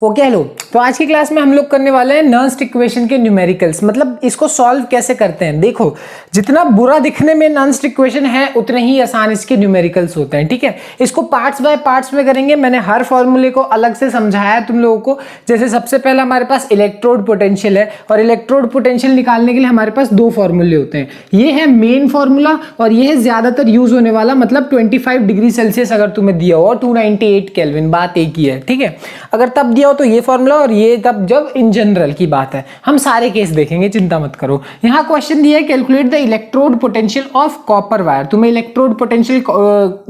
Okay hello. तो आज की क्लास में हम लोग करने वाले हैं नर्न्स्ट इक्वेशन के न्यूमेरिकल्स, मतलब इसको सॉल्व कैसे करते हैं। देखो, जितना बुरा दिखने में नर्न्स्ट इक्वेशन है उतने ही आसान इसके न्यूमेरिकल्स होते हैं। ठीक है, इसको पार्ट्स बाय पार्ट्स में करेंगे। मैंने हर फॉर्मूले को अलग से समझाया है तुम लोगों को। जैसे सबसे पहला हमारे पास इलेक्ट्रोड पोटेंशियल है, और इलेक्ट्रोड पोटेंशियल निकालने के लिए हमारे पास दो फॉर्मूले होते हैं। ये है मेन फॉर्मूला और ये है ज्यादातर यूज होने वाला, मतलब 25 डिग्री सेल्सियस अगर तुम्हें दिया हो 298 केल्विन, बात एक ही है। ठीक है, अगर तब दिया तो ये फॉर्मूला, और ये तब जब इन जनरल की बात है। हम सारे केस देखेंगे, चिंता मत करो। यहां क्वेश्चन दिया है calculate the electrode potential of copper wire. तुम्हें इलेक्ट्रोड पोटेंशियल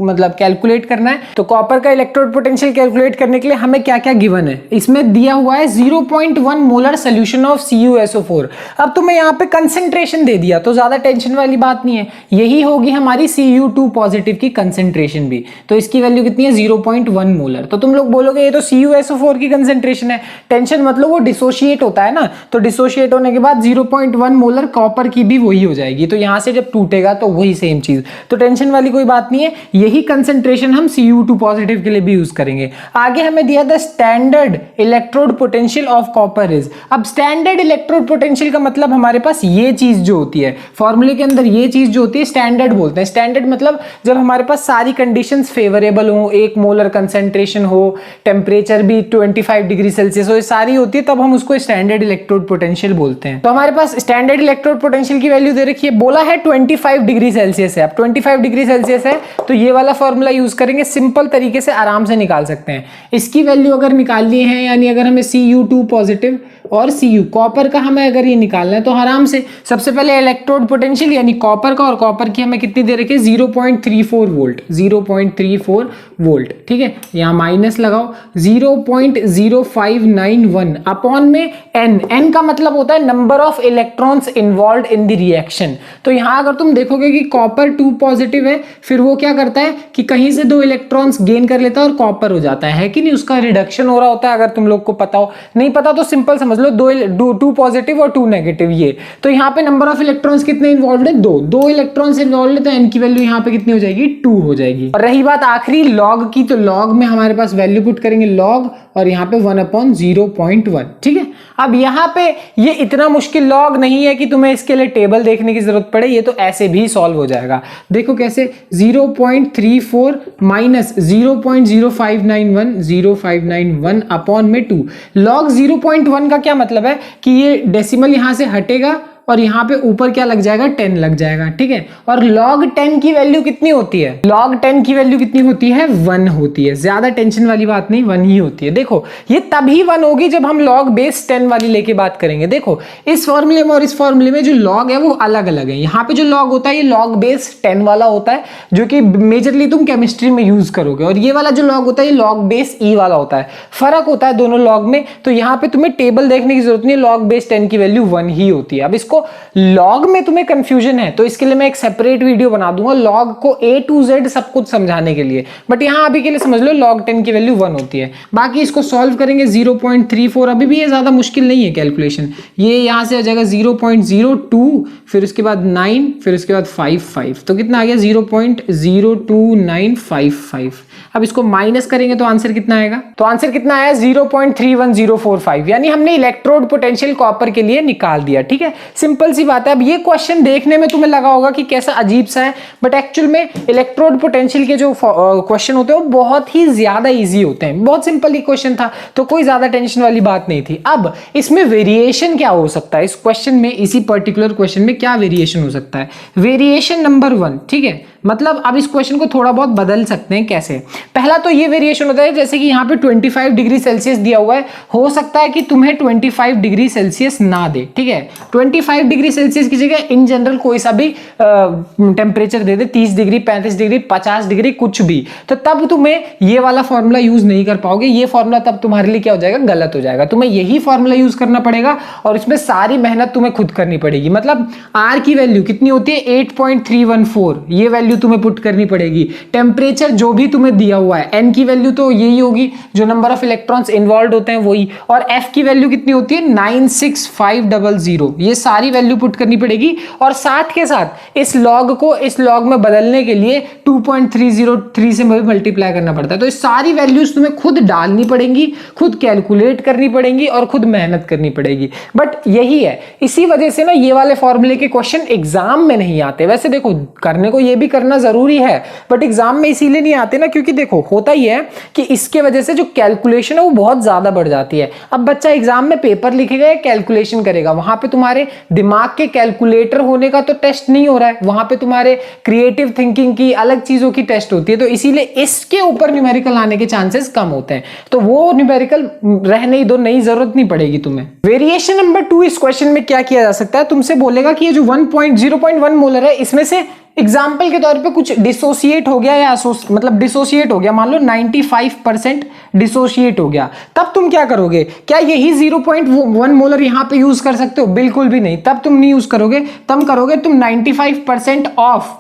मतलब कैलकुलेट करना है। तो कॉपर का इलेक्ट्रोड पोटेंशियल कैलकुलेट करने के लिए हमें क्या क्या गिवन है, इसमें दिया हुआ है 0.1 मोलर सोल्यूशन ऑफ CuSO4। अब तुम्हें यहाँ पे कंसेंट्रेशन दे दिया तो ज्यादा टेंशन वाली बात नहीं है। यही होगी हमारी Cu2 पॉजिटिव की कंसेंट्रेशन भी। तो इसकी वैल्यू कितनी है, 0.1 मोलर। तो तुम लोग बोलोगे ये तो CuSO4 की कंसेंट्रेशन है, टेंशन मतलब वो डिसोशिएट होता है ना, तो डिसोशिएट होने के बाद 0.1 मोलर कॉपर की भी वही हो जाएगी। तो यहां से जब टूटेगा तो वही सेम चीज, तो टेंशन वाली कोई बात नहीं है। यही कंसेंट्रेशन हम Cu2 पॉजिटिव के लिए भी यूज करेंगे। आगे हमें दिया the standard electrode potential of copper is. अब स्टैंडर्ड इलेक्ट्रोड पोटेंशियल का मतलब हमारे पास ये चीज जो होती है फॉर्मूले के अंदर, ये चीज जो होती है स्टैंडर्ड बोलते हैं। स्टैंडर्ड मतलब जब हमारे पास सारी कंडीशंस फेवरेबल हो, 1 मोलर कंसेंट्रेशन हो, टेम्परेचर भी 25 डिग्री सेल्सियस हो, ये सारी होती है, तब हम उसको स्टैंडर्ड इलेक्ट्रोड पोटेंशियल बोलते हैं। तो हमारे पास स्टैंडर्ड इलेक्ट्रोड पोटेंशियल की वैल्यू दे रखी है, बोला है 25 डिग्री सेल्सियस है। अब 25 डिग्री सेल्सियस है तो ये वाला फॉर्मूला यूज करेंगे, सिंपल तरीके से आराम से निकाल सकते हैं। इसकी वैल्यू अगर निकालनी है, यानी अगर हमें Cu2 पॉजिटिव और Cu कॉपर का हमें अगर ये निकालना है तो आराम से सबसे पहले इलेक्ट्रोड पोटेंशियल यानी कॉपर का, और कॉपर की हमें कितनी दे रखी है 0.34 वोल्ट, 0.34 वोल्ट। ठीक है, यहां माइनस लगाओ, 0.0591 अपॉन में n का मतलब होता है number of electrons involve in the reaction. तो यहां अगर तुम देखोगे कि कॉपर 2 पॉजिटिव है, फिर वो क्या करता है कि कहीं से 2 इलेक्ट्रॉन्स गेन कर लेता है और कॉपर हो जाता है कि नहीं, उसका रिडक्शन हो रहा होता है। अगर तुम लोग को पता हो, नहीं पता तो सिंपल समझ लो, 2 पॉजिटिव और 2 नेगेटिव ये। तो यहाँ पे नंबर ऑफ इलेक्ट्रॉन्स कितने इन्वॉल्व है, 2 इलेक्ट्रॉन्स इन्वॉल्व है, तो n की वैल्यू यहाँ पे कितनी हो जाएगी, 2 हो जाएगी। और रही बात आखिरी लॉग की, तो लॉग में हमारे पास वैल्यू पुट करेंगे लॉग, और यहाँ पे 1/0.1। ठीक है, अब यहाँ पे ये इतना मुश्किल लॉग नहीं है कि तुम्हें इसके लिए टेबल देखने की जरूरत पड़े, ये तो ऐसे भी सॉल्व हो जाएगा। देखो कैसे, 0.34 माइनस 0.0591 अपॉन में 2। लॉग 0.1 का क्या मतलब है कि ये डेसिमल यहां से हटेगा और यहाँ पे ऊपर क्या लग जाएगा, 10 लग जाएगा। ठीक है, और log 10 की वैल्यू कितनी होती है, log 10 की वैल्यू कितनी होती है, 1 होती है। ज्यादा टेंशन वाली बात नहीं, 1 ही होती है। देखो ये तभी 1 होगी जब हम log बेस 10 वाली लेके बात करेंगे। देखो इस फॉर्मूले में और इस फॉर्मूले में जो log है वो अलग अलग है। यहाँ पे जो log होता है ये log बेस 10 वाला होता है, जो कि मेजरली तुम केमिस्ट्री में यूज करोगे, और ये वाला जो log होता है ये log बेस E वाला होता है। फर्क होता है दोनों log में, तो यहाँ पे तुम्हें टेबल देखने की जरूरत नहीं, log बेस 10 की वैल्यू 1 ही होती है। अब इसको लॉग में तुम्हें कंफ्यूजन है तो इसके लिए मैं एक सेपरेट वीडियो बना दूंगा लॉग को A to Z सब कुछ समझाने के लिए, बट यहां अभी के लिए समझ लो log 10 की वैल्यू 1 होती है। बाकी इसको सॉल्व करेंगे 0.34, अभी भी ये ज्यादा मुश्किल नहीं है कैलकुलेशन। ये यहां से आ जाएगा 0.02, फिर उसके बाद 9, फिर उसके बाद 55, तो कितना आ गया 0.02955। अब इसको माइनस करेंगे तो आंसर कितना आएगा, तो आंसर कितना आया 0.31045, यानी हमने इलेक्ट्रोड पोटेंशियल कॉपर के लिए निकाल दिया। ठीक है, सिंपल सी बात है। अब ये क्वेश्चन देखने में तुम्हें लगा होगा कि कैसा अजीब सा है, बट एक्चुअल में इलेक्ट्रोड पोटेंशियल के जो क्वेश्चन होते हैं वो बहुत ही ज्यादा इजी होते हैं। बहुत सिंपल ही क्वेश्चन था, तो कोई ज्यादा टेंशन वाली बात नहीं थी। अब इसमें वेरिएशन क्या हो सकता है, इस क्वेश्चन में, इसी पर्टिकुलर क्वेश्चन में क्या वेरिएशन हो सकता है, वेरिएशन नंबर 1। ठीक है, मतलब अब इस क्वेश्चन को थोड़ा बहुत बदल सकते हैं। कैसे, पहला तो ये वेरिएशन होता है जैसे कि यहाँ पे 25 डिग्री सेल्सियस दिया हुआ है, हो सकता है कि तुम्हें 25 डिग्री सेल्सियस ना दे। ठीक है, 25 डिग्री सेल्सियस की जगह इन जनरल कोई सा भी टेम्परेचर दे दे, 30 डिग्री, 35 डिग्री, 50 डिग्री, कुछ भी, तो तब तुम्हें ये वाला फॉर्मूला यूज नहीं कर पाओगे। ये फॉर्मूला तब तुम्हारे लिए क्या हो जाएगा, गलत हो जाएगा। तुम्हें यही फॉर्मूला यूज करना पड़ेगा और इसमें सारी मेहनत तुम्हें खुद करनी पड़ेगी। मतलब R की वैल्यू कितनी होती है, 8.314, ये वैल्यू तुम्हें पुट करनी पड़ेगी। टेम्परेचर जो भी तुम्हें दिया हुआ है, एन की वैल्यू तो यही होगी, जो नंबर ऑफ इलेक्ट्रॉन्स इन्वॉल्व होते हैं वही, और एफ की वैल्यू कितनी होती है 96500, ये सारी वैल्यू पुट करनी पड़ेगी। और साथ के साथ इस लॉग को इस लॉग में बदलने के लिए 2.303 से मल्टीप्लाई करना पड़ता है। तो इस सारी वैल्यूज तुम्हें खुद डालनी पड़ेंगी, खुद कैलकुलेट करनी पड़ेंगी और खुद मेहनत करनी पड़ेगी। बट यही है, इसी वजह से ना ये वाले फॉर्मूले के क्वेश्चन एग्जाम में नहीं आते। वैसे देखो करने को ये भी करना जरूरी है, बट एग्जाम में इसीलिए नहीं आते ना क्योंकि देखो होता ही है कि इसके वजह से जो कैलकुलेशन है वो बहुत ज्यादा बढ़ जाती है। अब बच्चा एग्जाम में पेपर लिखेगा या कैलकुलेशन करेगा, वहां पे तुम्हारे दिमाग के कैलकुलेटर होने का तो टेस्ट नहीं हो रहा है, वहां पे तुम्हारे क्रिएटिव थिंकिंग की अलग चीजों की टेस्ट होती है। तो इसीलिए इसके ऊपर न्यूमेरिकल आने के चांसेस कम होते हैं, तो वो न्यूमेरिकल रहने ही दो, नई जरूरत नहीं पड़ेगी तुम्हें। वेरिएशन नंबर 2 इस क्वेश्चन में क्या किया जा सकता है, तुमसे बोलेगा कि ये जो 0.1 मोलर है इसमें से एग्जाम्पल के तौर पे कुछ डिसोसिएट हो गया या मतलब डिसोसिएट हो गया, मान लो 95% डिसोसिएट हो गया, तब तुम क्या करोगे? क्या यही 0.1 मोलर यहां पे यूज कर सकते हो? बिल्कुल भी नहीं, तब तुम नहीं यूज करोगे। तब करोगे तुम 95% ऑफ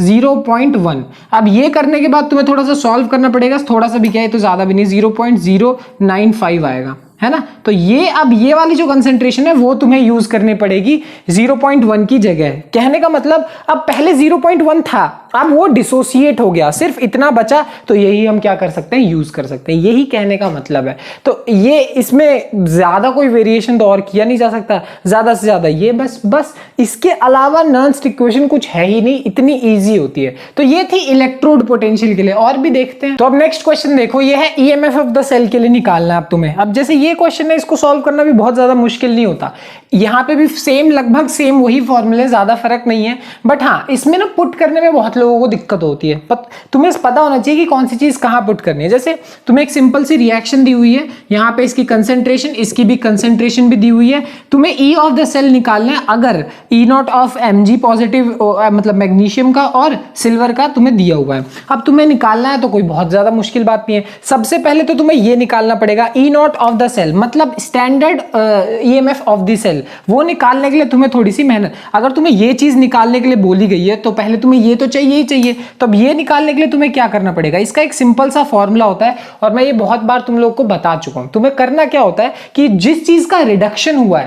0.1। अब ये करने के बाद तुम्हें थोड़ा सा सॉल्व करना पड़ेगा, थोड़ा सा भी क्या है तो ज्यादा भी नहीं, 0.095 आएगा, है ना। तो ये अब ये वाली जो कंसेंट्रेशन है वो तुम्हें यूज करनी पड़ेगी 0.1 की जगह। कहने का मतलब अब पहले 0.1 था, अब वो डिसोसिएट हो गया, सिर्फ इतना बचा, तो यही हम क्या कर सकते हैं, यूज कर सकते हैं, यही कहने का मतलब है। तो ये इसमें ज्यादा कोई वेरिएशन तो और किया नहीं जा सकता, ज्यादा से ज्यादा ये बस इसके अलावा नॉन-स्टिक इक्वेशन कुछ है ही नहीं, इतनी इजी होती है। तो ये थी इलेक्ट्रोड पोटेंशियल के लिए, और भी देखते हैं। तो अब नेक्स्ट क्वेश्चन देखो, ये है ईएमएफ ऑफ द सेल के लिए निकालना है अब तुम्हें। अब जैसे ये क्वेश्चन है, इसको सॉल्व करना भी बहुत ज्यादा मुश्किल नहीं होता, यहां पे भी लगभग सेम वही फॉर्मूले, ज्यादा फर्क नहीं है। बट हाँ, इसमें ना पुट करने में बहुत लोगों को दिक्कत होती है। तुम्हें पता होना चाहिए कि कौन सी चीज कहां पुट करनी है। जैसे तुम्हें एक सिंपल सी रिएक्शन दी हुई है, यहां पे इसकी कंसेंट्रेशन, इसकी भी कंसेंट्रेशन भी दी हुई है, तुम्हें ई ऑफ द सेल निकालना है। अगर ई नॉट ऑफ Mg पॉजिटिव मतलब मैग्नीशियम का और सिल्वर का तुम्हें दिया हुआ है, अब तुम्हें निकालना है तो कोई बहुत ज्यादा मुश्किल बात नहीं है। सबसे पहले तो तुम्हें ये निकालना पड़ेगा E naught of the cell, मतलब standard EMF of the cell, वो निकालने के लिए तुम्हें थोड़ी सी मेहनत। अगर तुम्हें ये चीज निकालने के लिए बोली गई है तो पहले तुम्हें ये तो चाहिए ही चाहिए। तो अब ये निकालने के लिए तुम्हें क्या करना पड़ेगा, इसका एक सिंपल सा फॉर्मूला होता है, और मैं ये बहुत बार तुम लोग को बता चुका हूं। तुम्हें करना क्या होता है कि जिस चीज का रिडक्शन हुआ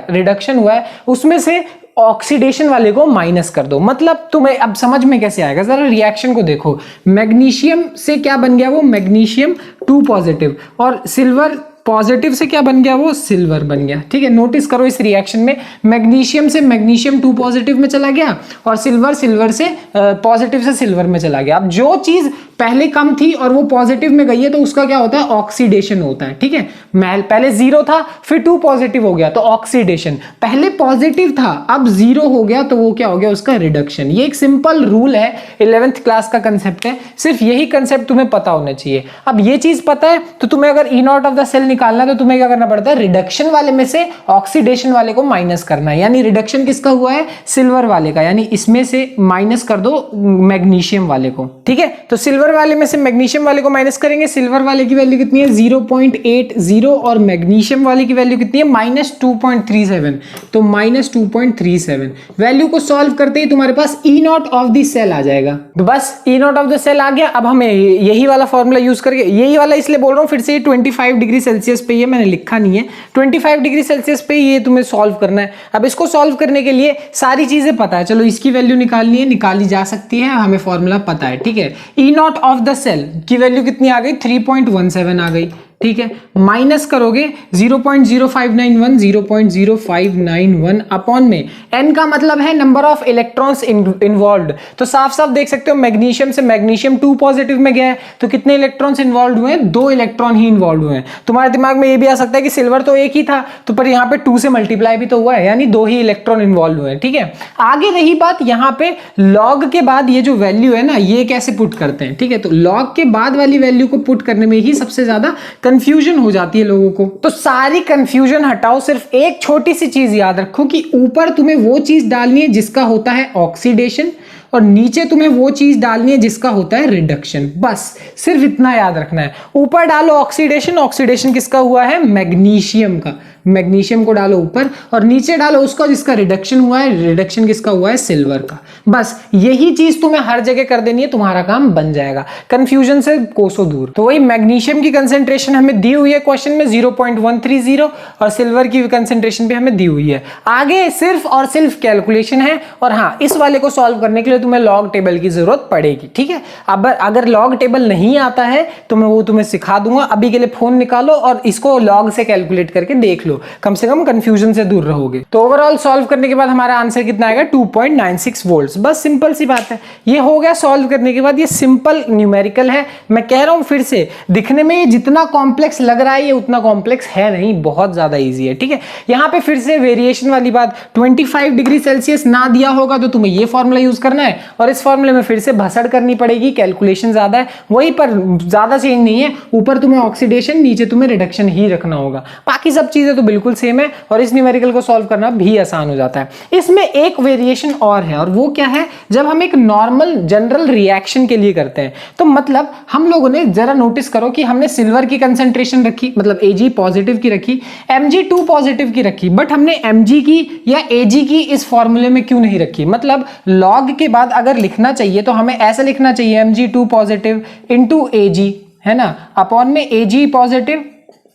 है उसमें से ऑक्सीडेशन वाले को माइनस कर दो। मतलब तुम्हें अब समझ में कैसे आएगा, जरा रिएक्शन को देखो। मैग्नीशियम से क्या बन गया, वो मैग्नीशियम 2 पॉजिटिव, और सिल्वर पॉजिटिव से क्या बन गया, वो सिल्वर बन गया। ठीक है, नोटिस करो इस रिएक्शन में मैग्नीशियम से मैग्नीशियम 2 पॉजिटिव में चला गया, और सिल्वर से पॉजिटिव से सिल्वर में चला गया। अब जो चीज पहले कम थी और वो पॉजिटिव में गई है तो उसका क्या होता है, ऑक्सीडेशन होता है। ठीक है, पहले 0 था फिर 2 पॉजिटिव हो गया तो ऑक्सीडेशन, पहले पॉजिटिव था अब 0 हो गया तो वो क्या हो गया, उसका रिडक्शन। ये एक सिंपल रूल है, 11th क्लास का कंसेप्ट है, सिर्फ यही कंसेप्ट तुम्हें पता होना चाहिए। अब ये चीज पता है तो तुम्हें अगर ई नॉट ऑफ द सेल निकालना तो तुम्हें क्या करना पड़ता है, रिडक्शन वाले में से ऑक्सीडेशन वाले को माइनस करना है। यानी रिडक्शन किसका हुआ है, सिल्वर वाले का, यानी इसमें से माइनस कर दो मैग्नीशियम वाले को। ठीक है, तो सिल्वर वाले में से मैग्नीशियम वाले को माइनस करेंगे। सिल्वर वाले की वैल्यू कितनी है, 0.80, और मैग्नीशियम वाले की वैल्यू कितनी है, -2.37, तो -2.37। वैल्यू को सॉल्व करते ही तुम्हारे पास ई नॉट ऑफ द सेल आ जाएगा। तो बस ई नॉट ऑफ द सेल आ गया। अब हमें यही वाला फॉर्मूला यूज करके, यही वाला इसलिए बोल रहा हूं फिर से, 25 डिग्री सेल्सियस पे, ये मैंने लिखा नहीं है, 25 डिग्री सेल्सियस पे ये तुम्हें सॉल्व करना है। अब इसको सॉल्व करने के लिए सारी चीजें पता है, चलो इसकी वैल्यू निकालनी है, निकाली जा सकती है, हमें फॉर्मूला पता है। ठीक है, ई नॉट ऑफ द सेल की वैल्यू कितनी आ गई, 3.17 आ गई। ठीक है, माइनस करोगे 0.0591, 0.0591 अपॉन में n का मतलब है नंबर ऑफ इलेक्ट्रॉन्स इन्वॉल्व्ड। तो साफ साफ देख सकते हो मैग्नीशियम से मैग्नीशियम 2 पॉजिटिव में गया है तो कितने इलेक्ट्रॉन्स इन्वॉल्व हुए हैं, 2 इलेक्ट्रॉन ही इन्वॉल्व हुए हैं। तुम्हारे दिमाग में ये भी आ सकता है कि सिल्वर तो एक ही था तो पर यहाँ पे 2 से मल्टीप्लाई भी तो हुआ है, यानी 2 ही इलेक्ट्रॉन इन्वॉल्व हुए हैं। ठीक है, आगे रही बात यहाँ पे लॉग के बाद ये जो वैल्यू है ना, ये कैसे पुट करते हैं। ठीक है, तो लॉग के बाद वाली वैल्यू को पुट करने में ही सबसे ज्यादा कंफ्यूजन हो जाती है लोगों को। तो सारी कंफ्यूजन हटाओ, सिर्फ एक छोटी सी चीज याद रखो कि ऊपर तुम्हें वो चीज डालनी है जिसका होता है ऑक्सीडेशन, और नीचे तुम्हें वो चीज डालनी है जिसका होता है रिडक्शन। बस सिर्फ इतना याद रखना है। ऊपर डालो ऑक्सीडेशन, ऑक्सीडेशन किसका हुआ है? मैग्नीशियम का। मैग्नीशियम को डालो ऊपर और नीचे डालो उसका जिसका रिडक्शन हुआ है, रिडक्शन किसका हुआ है? सिल्वर का। बस यही चीज तुम्हें हर जगह कर देनी है, तुम्हारा काम बन जाएगा। कंफ्यूजन से कोसों दूर। तो वही मैग्नीशियम की कंसेंट्रेशन हमें दी हुई है क्वेश्चन में 0.130 और सिल्वर की कंसेंट्रेशन भी हमें दी हुई है। आगे सिर्फ और सिर्फ कैलकुलेशन है। और हाँ, इस वाले को सॉल्व करने के लिए तुम्हें लॉग टेबल की जरूरत पड़ेगी, ठीक है। अब अगर लॉग टेबल नहीं आता है तो मैं वो तुम्हें सिखा दूंगा। अभी के लिए फोन निकालो और इसको लॉग से कैलकुलेट करके देख लो, कम से कम कंफ्यूजन से दूर रहोगे। तो ओवरऑल सॉल्व करने के बाद हमारा आंसर कितना आएगा? 2.96 वोल्ट्स। बस सिंपल सी बात है, ये हो गया सॉल्व करने के बाद। ये सिंपल न्यूमेरिकल है। मैं कह रहा हूं फिर से, दिखने में ये जितना कॉम्प्लेक्स लग रहा है ये उतना कॉम्प्लेक्स है नहीं, बहुत ज्यादा इजी है, ठीक है। यहां पे फिर से वेरिएशन वाली बात, 25 डिग्री सेल्सियस ना दिया होगा तो तुम्हें ये फॉर्मूला यूज करना है और इस फॉर्मूले में फिर से भसड़ करनी पड़ेगी, कैलकुलेशन ज्यादा है वही, पर ज्यादा चेंज नहीं है। ऊपर तुम्हें ऑक्सीडेशन, नीचे तुम्हें रिडक्शन ही रखना होगा। बाकी सब चीजें तो बिल्कुल सेम है और इस न्यूमेरिकल को सॉल्व करना भी आसान हो जाता है। इसमें एक वेरिएशन और है, और वो क्या है? जब हम एक नॉर्मल जनरल रिएक्शन के लिए करते हैं तो मतलब हम लोगों ने जरा नोटिस करो कि हमने सिल्वर की कंसेंट्रेशन रखी, मतलब Ag पॉजिटिव की रखी, Mg2 पॉजिटिव की रखी, बट हमने Mg की या Ag की इस फॉर्मूले में क्यों नहीं रखी? मतलब लॉग के बाद अगर लिखना चाहिए तो हमें ऐसा लिखना चाहिए Mg2 पॉजिटिव इंटू Ag, है ना, अपॉन में Ag पॉजिटिव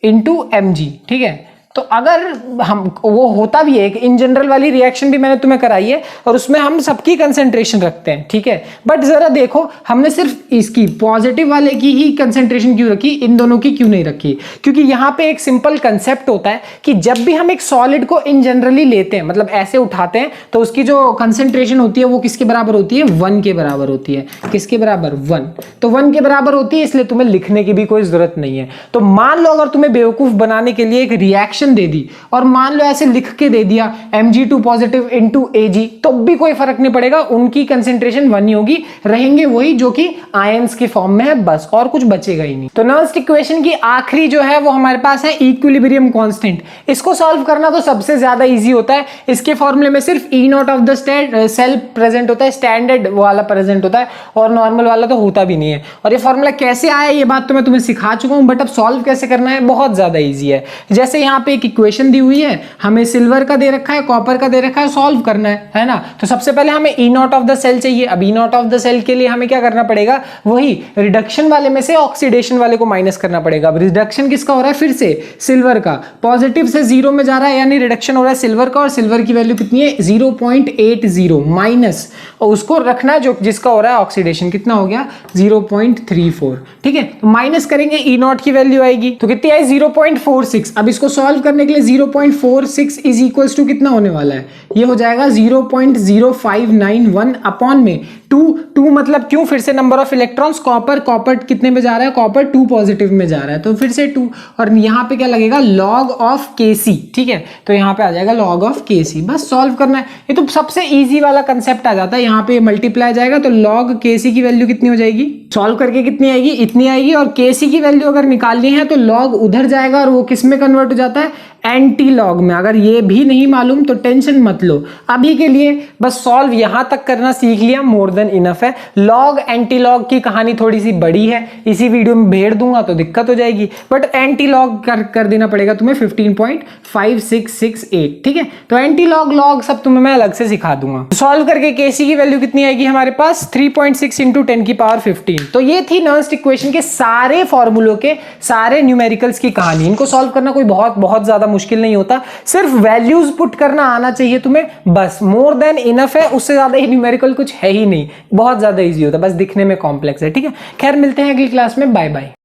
इंटू Mg, ठीक है। तो अगर हम वो होता भी है, एक इन जनरल वाली रिएक्शन भी मैंने तुम्हें कराई है और उसमें हम सबकी कंसेंट्रेशन रखते हैं, ठीक है। बट जरा देखो, हमने सिर्फ इसकी पॉजिटिव वाले की ही कंसेंट्रेशन क्यों रखी, इन दोनों की क्यों नहीं रखी? क्योंकि यहाँ पे एक सिंपल कंसेप्ट होता है कि जब भी हम एक सॉलिड को इन जनरली लेते हैं, मतलब ऐसे उठाते हैं, तो उसकी जो कंसेंट्रेशन होती है वो किसके बराबर होती है? 1 के बराबर होती है। किसके बराबर? 1। तो 1 के बराबर होती है, इसलिए तुम्हें लिखने की भी कोई जरूरत नहीं है। तो मान लो अगर तुम्हें बेवकूफ बनाने के लिए एक रिएक्शन दे दी और मान लो ऐसे लिख के दे दिया Mg2 पॉजिटिव इंटू Ag, तो भी कोई फर्क नहीं पड़ेगा, उनकी कंसेंट्रेशन 1 ही होगी, रहेंगे वही जो कि आयंस के फॉर्म में है, बस और कुछ बचेगा ही नहीं। तो नर्स्ट इक्वेशन की आखिरी जो है वो हमारे पास है इक्विलिब्रियम कांस्टेंट। इसको सॉल्व करना तो सबसे ज्यादा इजी होता है। इसके फॉर्मूले में सिर्फ E naught of the cell present होता है, स्टैंडर्ड वाला प्रेजेंट होता है और नॉर्मल वाला तो होता भी नहीं है। और ये फॉर्मूला कैसे आया ये बात तो मैं तुम्हें सिखा चुका हूं, बट अब सॉल्व कैसे करना है बहुत ज्यादा इजी है। जैसे यहाँ पे एक इक्वेशन दी हुई है, हमें सिल्वर का दे रखा है, कॉपर का दे रखा है, सॉल्व करना है ना। तो सबसे पहले हमें ई नॉट ऑफ द सेल चाहिए। अब ई नॉट ऑफ द सेल के लिए हमें क्या करना पड़ेगा? वही रिडक्शन वाले में से ऑक्सीडेशन वाले को माइनस करना पड़ेगा। अब रिडक्शन किसका हो रहा है? फिर से सिल्वर का। पॉजिटिव से 0 में जा रहा है, यानी रिडक्शन हो रहा है सिल्वर का, और सिल्वर की वैल्यू कितनी है? 0.80 माइनस, और उसको रखना है जो जिसका हो रहा है ऑक्सीडेशन, कितना हो गया? 0.34, ठीक है। तो माइनस करेंगे, ई नॉट की वैल्यू आएगी तो कितनी आई? 0.46। अब इसको सॉल्व करने के लिए 0.46 इज इक्वल्स टू कितना होने वाला है? ये हो जाएगा 0.0591 अपॉन में 2 मतलब क्यों? फिर से नंबर ऑफ इलेक्ट्रॉन्स, कॉपर कितने में जा रहा है? कॉपर 2 पॉजिटिव में जा रहा है, तो फिर से 2, और यहाँ पे क्या लगेगा? लॉग ऑफ Kc, ठीक है। तो यहाँ पे आ जाएगा लॉग ऑफ Kc। बस सॉल्व करना है, ये तो सबसे इजी वाला कंसेप्ट आ जाता है। यहाँ पे मल्टीप्लाई जाएगा तो लॉग Kc की वैल्यू कितनी हो जाएगी? सॉल्व करके कितनी आएगी? इतनी आएगी। और Kc की वैल्यू अगर निकालनी है तो लॉग उधर जाएगा और वो किस में कन्वर्ट हो जाता है? एंटी लॉग में। अगर ये भी नहीं मालूम तो टेंशन मत लो, अभी के लिए बस सॉल्व यहां तक करना सीख लिया, मोर देन इनफ है। लॉग एंटी लॉग की कहानी थोड़ी सी बड़ी है, इसी वीडियो में भेड़ दूंगा तो दिक्कत हो जाएगी, बट एंटी लॉग कर देना पड़ेगा तुम्हें 15.5668, ठीक है। तो एंटी लॉग सब तुम्हें मैं अलग से सिखा दूंगा। सॉल्व करके Kc की वैल्यू कितनी आएगी हमारे पास? 3.6 इंटू 10 की पावर 15। तो ये थी नर्स्ट इक्वेशन के सारे फॉर्मूलों के सारे न्यूमेरिकल्स की कहानी। इनको सॉल्व करना कोई बहुत ज्यादा मुश्किल नहीं होता, सिर्फ वैल्यूज पुट करना आना चाहिए तुम्हें, बस मोर देन इनफ है। उससे ज्यादा ही न्यूमेरिकल कुछ है ही नहीं, बहुत ज्यादा इजी होता है, बस दिखने में कॉम्प्लेक्स है, ठीक है। खैर मिलते हैं अगली क्लास में, बाय बाय।